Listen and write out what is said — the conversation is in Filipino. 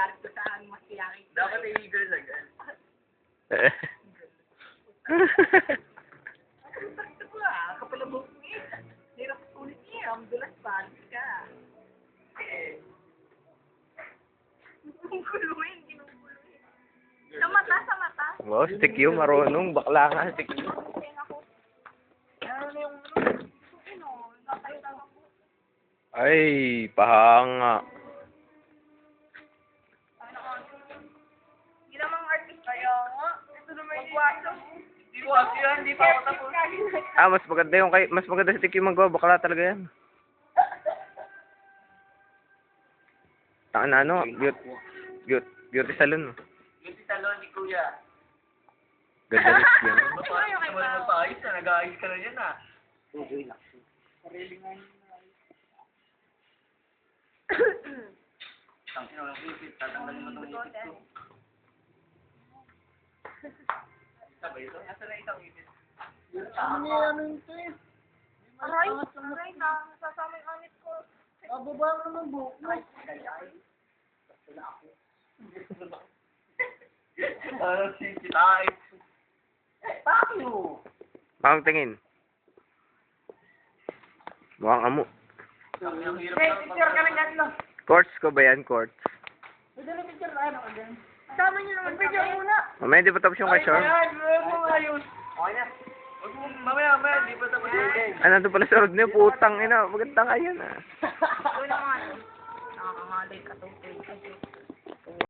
nangyayari ko sa akin, mas kiyakit. Dapat ay eagle na gan. Kapal ang buhok niya. Hirap ulit niya. Ang dulas pa. Alis ka. Kinukuluin. Sa mata, sa mata. Wow, stick you, marunong. Bakla nga, stick you. Ano na yung tatayo na lang po. Ay, pahanga. Hindi namang artist. Kaya nga. Ito naman yung magwasa. Hindi ko kasi yan, hindi pa ako tapos. Mas maganda yung mas maganda stick yung magawa. Bakla talaga yan. Taka na ano, beauty salon. Yung si Talon ni Kuya. Ganda rin yan. Mapayos na magpaayos na, nag-aayos ka na yan ah. Tangin na lang ipit, tatanggalin mo itong ipit ko. Sabay ito? Nasa na itong ipit? Aray, nasasama yung anit ko. Bababa naman buhok mo. Ano si Kitay? Bakyo! Bakang tingin. Mukhang amo. Ang hirap Hey, na picture ka ng ganito. Quartz ko ba yan? Quartz. Madali picture tayo ng ganito. Sama niyo naman picture muna. Mamaya hindi pa tapos yung kashore. Huwag mo ayos. Okay na. Huwag mo, mamaya, hindi pa tapos yung Ah, nandun pala sa road niyo. Putang ina. Magandang ayan ah. Doon naman. Nakakangalay ka to.